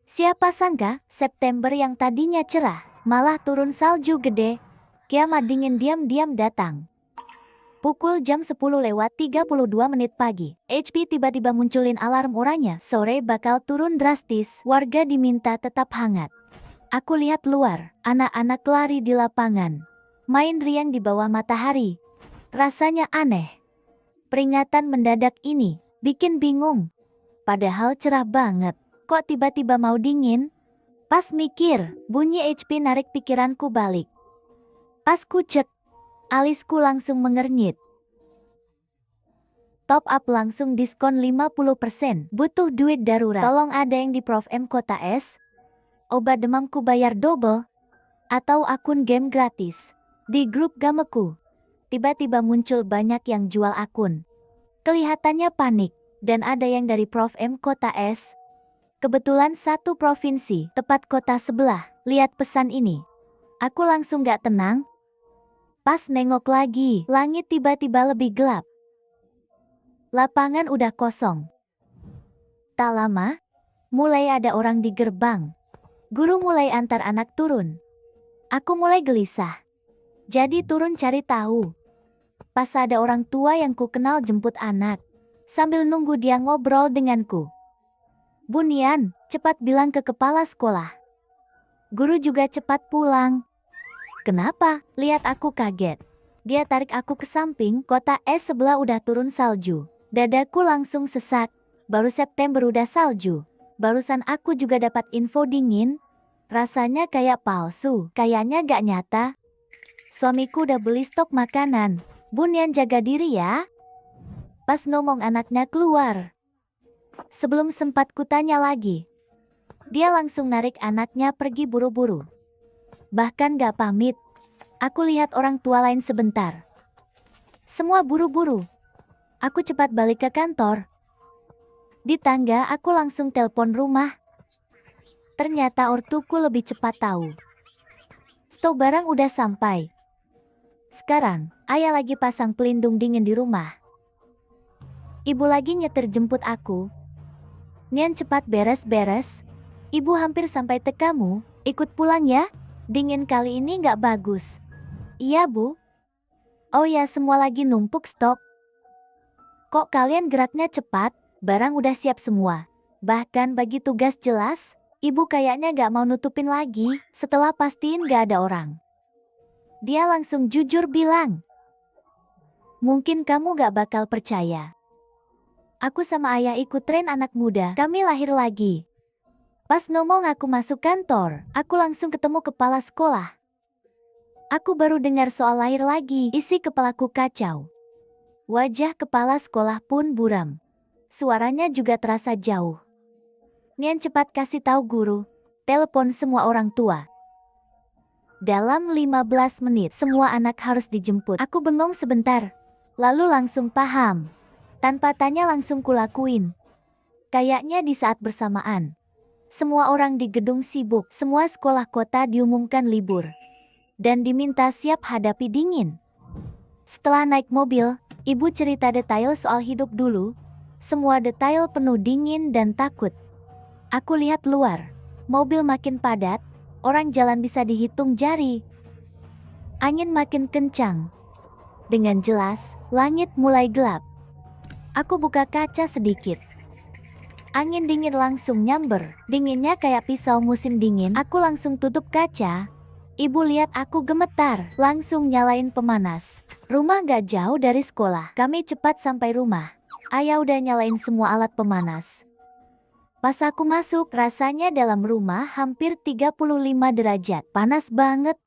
Siapa sangka, September yang tadinya cerah, malah turun salju gede. Kiamat dingin diam-diam datang. Pukul jam 10:32 pagi, HP tiba-tiba munculin alarm oranye. Sore bakal turun drastis, warga diminta tetap hangat. Aku lihat luar, anak-anak lari di lapangan. Main riang di bawah matahari. Rasanya aneh. Peringatan mendadak ini, bikin bingung. Padahal cerah banget, kok tiba-tiba mau dingin? Pas mikir, bunyi HP narik pikiranku balik. Pas ku cek, alisku langsung mengernyit. Top up langsung diskon 50%. Butuh duit darurat. Tolong ada yang di Prof M Kota S? Obat demamku bayar double? Atau akun game gratis? Di grup gameku, tiba-tiba muncul banyak yang jual akun. Kelihatannya panik, dan ada yang dari Prof M Kota S. Kebetulan satu provinsi, tepat kota sebelah. Lihat pesan ini. Aku langsung gak tenang. Pas nengok lagi, langit tiba-tiba lebih gelap. Lapangan udah kosong. Tak lama, mulai ada orang di gerbang. Guru mulai antar anak turun. Aku mulai gelisah. Jadi turun cari tahu. Pas ada orang tua yang ku kenal jemput anak. Sambil nunggu dia ngobrol denganku. Bunian, cepat bilang ke kepala sekolah. Guru juga cepat pulang. Kenapa? Lihat aku kaget. Dia tarik aku ke samping, kota es sebelah udah turun salju. Dadaku langsung sesak. Baru September udah salju. Barusan aku juga dapat info dingin. Rasanya kayak palsu, kayaknya gak nyata. Suamiku udah beli stok makanan. Bunian jaga diri ya. Pas ngomong anaknya keluar. Sebelum sempat kutanya lagi. Dia langsung narik anaknya pergi buru-buru. Bahkan gak pamit. Aku lihat orang tua lain sebentar. Semua buru-buru. Aku cepat balik ke kantor. Di tangga aku langsung telepon rumah. Ternyata ortuku lebih cepat tahu. Stok barang udah sampai. Sekarang, ayah lagi pasang pelindung dingin di rumah. Ibu lagi nyetir jemput aku. Nian cepat beres-beres. Ibu hampir sampai te kamu, ikut pulang ya. Dingin kali ini nggak bagus. Iya bu. Oh ya semua lagi numpuk stok. Kok kalian geraknya cepat? Barang udah siap semua. Bahkan bagi tugas jelas, ibu kayaknya gak mau nutupin lagi setelah pastiin gak ada orang. Dia langsung jujur bilang, mungkin kamu gak bakal percaya. Aku sama ayah ikut tren anak muda, kami lahir lagi. Pas ngomong aku masuk kantor, aku langsung ketemu kepala sekolah. Aku baru dengar soal lahir lagi, isi kepalaku kacau. Wajah kepala sekolah pun buram. Suaranya juga terasa jauh. Nian cepat kasih tahu guru. Telepon semua orang tua. Dalam 15 menit semua anak harus dijemput. Aku bengong sebentar. Lalu langsung paham. Tanpa tanya langsung kulakuin. Kayaknya di saat bersamaan. Semua orang di gedung sibuk. Semua sekolah kota diumumkan libur. Dan diminta siap hadapi dingin. Setelah naik mobil, ibu cerita detail soal hidup dulu. Semua detail penuh dingin dan takut. Aku lihat luar. Mobil makin padat. Orang jalan bisa dihitung jari. Angin makin kencang. Dengan jelas, langit mulai gelap. Aku buka kaca sedikit. Angin dingin langsung nyamber. Dinginnya kayak pisau musim dingin. Aku langsung tutup kaca. Ibu lihat aku gemetar, langsung nyalain pemanas. Rumah gak jauh dari sekolah. Kami cepat sampai rumah. Ayah udah nyalain semua alat pemanas. Pas aku masuk, rasanya dalam rumah hampir 35 derajat. Panas banget.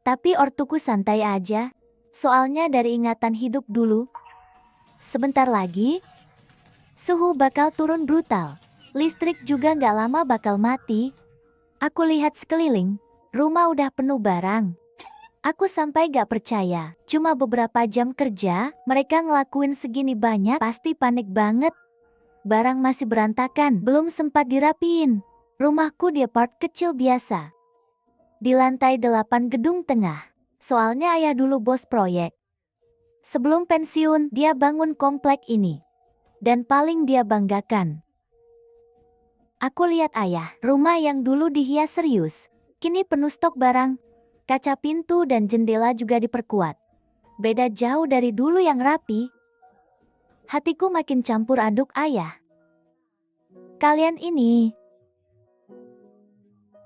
Tapi ortuku santai aja. Soalnya dari ingatan hidup dulu. Sebentar lagi, suhu bakal turun brutal. Listrik juga gak lama bakal mati. Aku lihat sekeliling. Rumah udah penuh barang. Aku sampai gak percaya. Cuma beberapa jam kerja, mereka ngelakuin segini banyak, pasti panik banget. Barang masih berantakan, belum sempat dirapiin. Rumahku di apart kecil biasa. Di lantai 8 gedung tengah. Soalnya ayah dulu bos proyek. Sebelum pensiun, dia bangun komplek ini. Dan paling dia banggakan, Aku lihat ayah, rumah yang dulu dihias serius, kini penuh stok barang. Kaca pintu dan jendela juga diperkuat. Beda jauh dari dulu yang rapi. Hatiku makin campur aduk ayah. Kalian ini.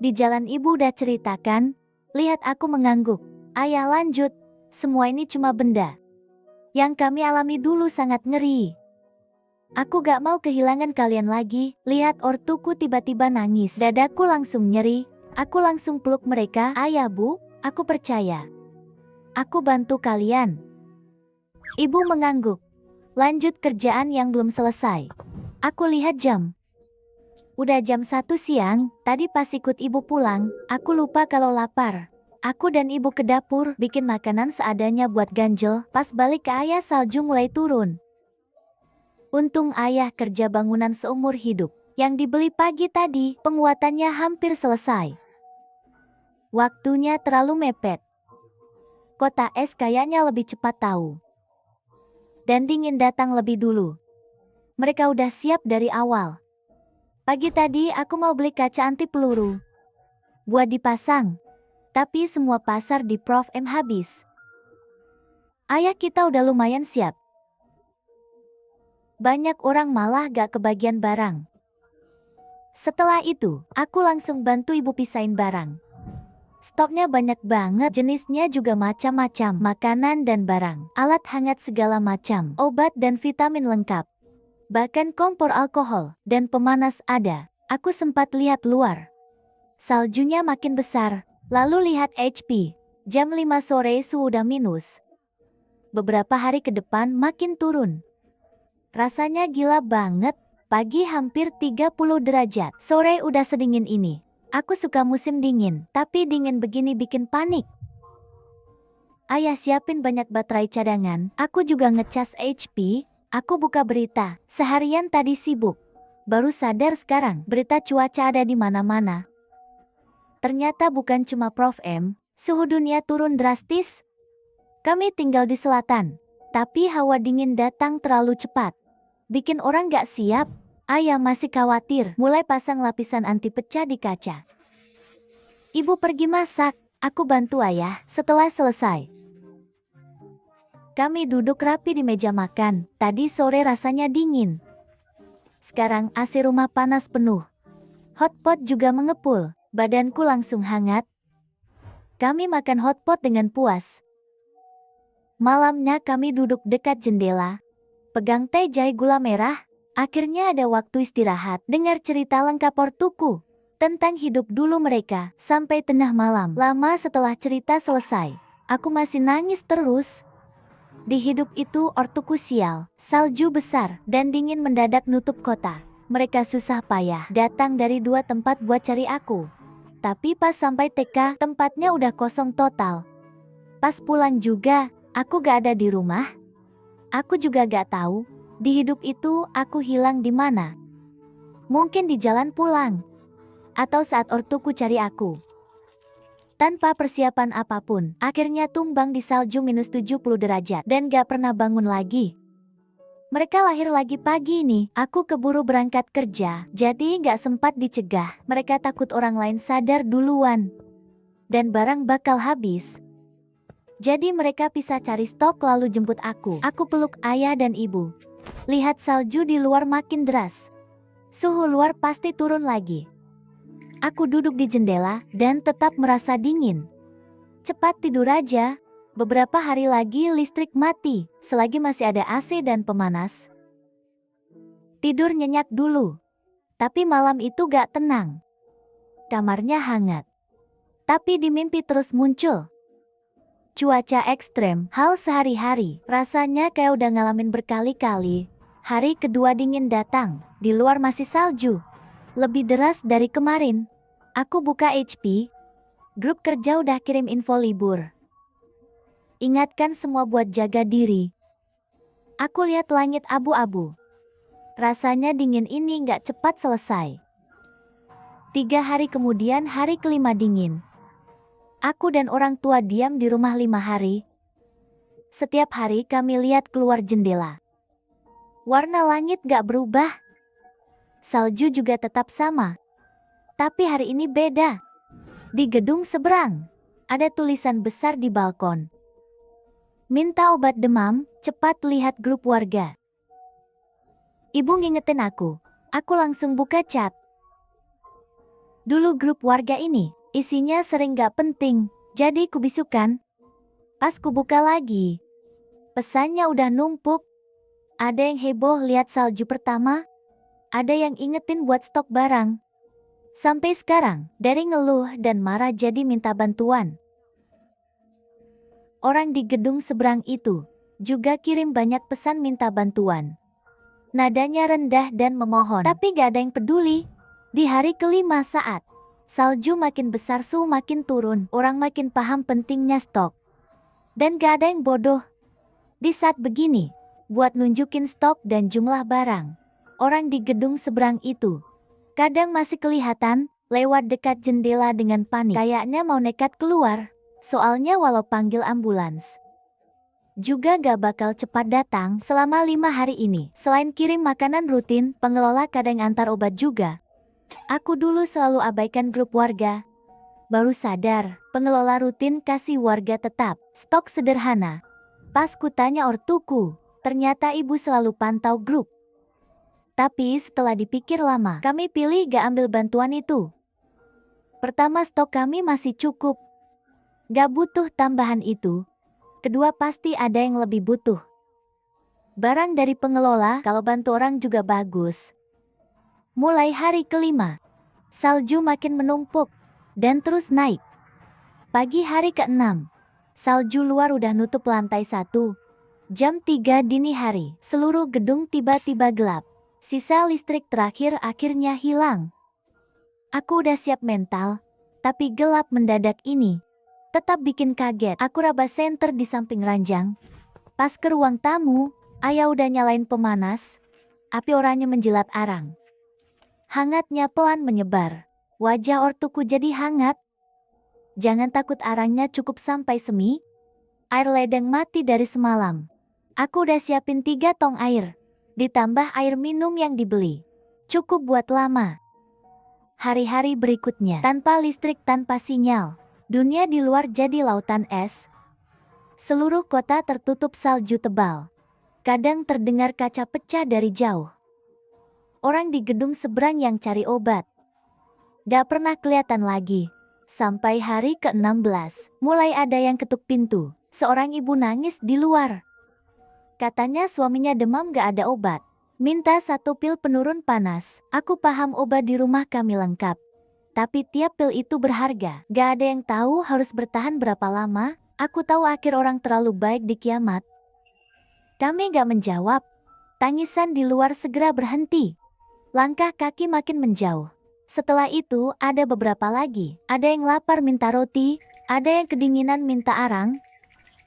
Di jalan ibu udah ceritakan, lihat aku mengangguk. Ayah lanjut, semua ini cuma benda. Yang kami alami dulu sangat ngeri. Aku gak mau kehilangan kalian lagi. Lihat ortuku tiba-tiba nangis. Dadaku langsung nyeri. Aku langsung peluk mereka. Ayah bu, aku percaya. Aku bantu kalian. Ibu mengangguk. Lanjut kerjaan yang belum selesai. Aku lihat jam. Udah jam 1 siang. Tadi pas ikut ibu pulang, aku lupa kalau lapar. Aku dan ibu ke dapur, bikin makanan seadanya buat ganjel. Pas balik ke ayah salju mulai turun. Untung ayah kerja bangunan seumur hidup. Yang dibeli pagi tadi, penguatannya hampir selesai. Waktunya terlalu mepet. Kota es kayaknya lebih cepat tahu. Dan dingin datang lebih dulu. Mereka udah siap dari awal. Pagi tadi aku mau beli kaca anti peluru. Buat dipasang. Tapi semua pasar di Prof M habis. Ayah kita udah lumayan siap. Banyak orang malah gak kebagian barang. Setelah itu, aku langsung bantu ibu pisahin barang. Stoknya banyak banget, jenisnya juga macam-macam, makanan dan barang, alat hangat segala macam, obat dan vitamin lengkap. Bahkan kompor alkohol dan pemanas ada. Aku sempat lihat luar. Saljunya makin besar, lalu lihat HP. Jam 5 sore suhu udah minus. Beberapa hari ke depan makin turun. Rasanya gila banget, pagi hampir 30 derajat, sore udah sedingin ini. Aku suka musim dingin, tapi dingin begini bikin panik. Ayah siapin banyak baterai cadangan, aku juga ngecas HP, aku buka berita, seharian tadi sibuk. Baru sadar sekarang, berita cuaca ada di mana-mana. Ternyata bukan cuma Prof M, suhu dunia turun drastis. Kami tinggal di selatan, tapi hawa dingin datang terlalu cepat. Bikin orang gak siap. Ayah masih khawatir, mulai pasang lapisan anti pecah di kaca. Ibu pergi masak, aku bantu ayah. Setelah selesai, kami duduk rapi di meja makan. Tadi sore rasanya dingin. Sekarang AC rumah panas penuh. Hotpot juga mengepul, badanku langsung hangat. Kami makan hotpot dengan puas. Malamnya kami duduk dekat jendela. Pegang teh jahe gula merah, akhirnya ada waktu istirahat, dengar cerita lengkap ortuku, tentang hidup dulu mereka, sampai tengah malam. Lama setelah cerita selesai, aku masih nangis terus. Di hidup itu ortuku sial, salju besar, dan dingin mendadak nutup kota. Mereka susah payah, datang dari 2 tempat buat cari aku. Tapi pas sampai TK, tempatnya udah kosong total. Pas pulang juga, aku gak ada di rumah. Aku juga gak tahu, di hidup itu aku hilang di mana. Mungkin di jalan pulang. Atau saat ortuku cari aku. Tanpa persiapan apapun, akhirnya tumbang di salju minus 70 derajat dan gak pernah bangun lagi. Mereka lahir lagi pagi ini, aku keburu berangkat kerja, jadi gak sempat dicegah. Mereka takut orang lain sadar duluan. Dan barang bakal habis. Jadi mereka pisah cari stok lalu jemput aku. Aku peluk ayah dan ibu. Lihat salju di luar makin deras. Suhu luar pasti turun lagi. Aku duduk di jendela dan tetap merasa dingin. Cepat tidur aja. Beberapa hari lagi listrik mati. Selagi masih ada AC dan pemanas. Tidur nyenyak dulu. Tapi malam itu gak tenang. Kamarnya hangat. Tapi di mimpi terus muncul. Cuaca ekstrem, hal sehari-hari, rasanya kayak udah ngalamin berkali-kali. Hari kedua dingin datang, di luar masih salju. Lebih deras dari kemarin. Aku buka HP, grup kerja udah kirim info libur. Ingatkan semua buat jaga diri. Aku lihat langit abu-abu. Rasanya dingin ini nggak cepat selesai. 3 hari kemudian hari kelima dingin. Aku dan orang tua diam di rumah 5 hari. Setiap hari kami lihat keluar jendela. Warna langit gak berubah. Salju juga tetap sama. Tapi hari ini beda. Di gedung seberang, ada tulisan besar di balkon. Minta obat demam, cepat lihat grup warga. Ibu ngingetin aku langsung buka chat. Dulu grup warga ini, isinya sering gak penting, jadi kubisukan. Pas kubuka lagi, pesannya udah numpuk. Ada yang heboh lihat salju pertama, ada yang ingetin buat stok barang. Sampai sekarang, dari ngeluh dan marah jadi minta bantuan. Orang di gedung seberang itu juga kirim banyak pesan minta bantuan. Nadanya rendah dan memohon, tapi gak ada yang peduli. Di hari kelima saat salju makin besar, suhu makin turun, orang makin paham pentingnya stok. Dan gak ada yang bodoh. Di saat begini, buat nunjukin stok dan jumlah barang, orang di gedung seberang itu kadang masih kelihatan lewat dekat jendela dengan panik. Kayaknya mau nekat keluar, soalnya walau panggil ambulans juga gak bakal cepat datang selama 5 hari ini. Selain kirim makanan rutin, pengelola kadang antar obat juga. Aku dulu selalu abaikan grup warga. Baru sadar, pengelola rutin kasih warga tetap stok sederhana. Pas kutanya ortuku, ternyata ibu selalu pantau grup. Tapi setelah dipikir lama, kami pilih gak ambil bantuan itu. Pertama, stok kami masih cukup. Gak butuh tambahan itu. Kedua, pasti ada yang lebih butuh. Barang dari pengelola, kalau bantu orang juga bagus. Mulai hari kelima, salju makin menumpuk dan terus naik. Pagi hari ke-6, salju luar udah nutup lantai 1. Jam 3 dini hari, seluruh gedung tiba-tiba gelap. Sisa listrik terakhir akhirnya hilang. Aku udah siap mental, tapi gelap mendadak ini tetap bikin kaget. Aku raba senter di samping ranjang. Pas ke ruang tamu, ayah udah nyalain pemanas. Api oranye menjilat arang. Hangatnya pelan menyebar. Wajah ortuku jadi hangat. Jangan takut, arangnya cukup sampai semi. Air ledeng mati dari semalam. Aku udah siapin 3 tong air. Ditambah air minum yang dibeli. Cukup buat lama. Hari-hari berikutnya, tanpa listrik, tanpa sinyal. Dunia di luar jadi lautan es. Seluruh kota tertutup salju tebal. Kadang terdengar kaca pecah dari jauh. Orang di gedung seberang yang cari obat gak pernah kelihatan lagi. Sampai hari ke-16, mulai ada yang ketuk pintu. Seorang ibu nangis di luar. Katanya suaminya demam, gak ada obat. Minta 1 pil penurun panas. Aku paham obat di rumah kami lengkap. Tapi tiap pil itu berharga. Gak ada yang tahu harus bertahan berapa lama. Aku tahu akhir orang terlalu baik di kiamat. Kami gak menjawab. Tangisan di luar segera berhenti. Langkah kaki makin menjauh. Setelah itu ada beberapa lagi. Ada yang lapar minta roti. Ada yang kedinginan minta arang.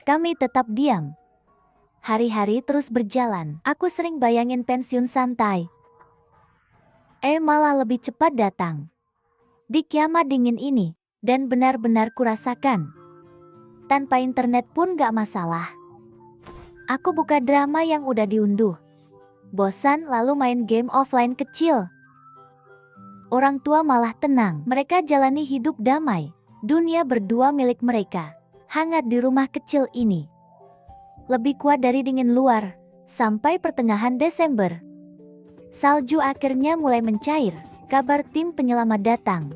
Kami tetap diam. Hari-hari terus berjalan. Aku sering bayangin pensiun santai. Malah lebih cepat datang. Di kiamat dingin ini. Dan benar-benar kurasakan. Tanpa internet pun gak masalah. Aku buka drama yang udah diunduh. Bosan lalu main game offline kecil. Orang tua malah tenang. Mereka jalani hidup damai. Dunia berdua milik mereka. Hangat di rumah kecil ini. Lebih kuat dari dingin luar. Sampai pertengahan Desember, salju akhirnya mulai mencair. Kabar tim penyelamat datang.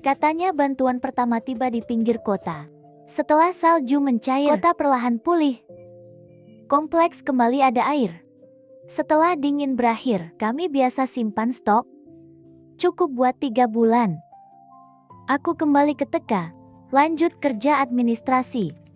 Katanya bantuan pertama tiba di pinggir kota. Setelah salju mencair, kota perlahan pulih. Kompleks kembali ada air. Setelah dingin berakhir, kami biasa simpan stok. Cukup buat 3 bulan. Aku kembali ke TK. Lanjut kerja administrasi.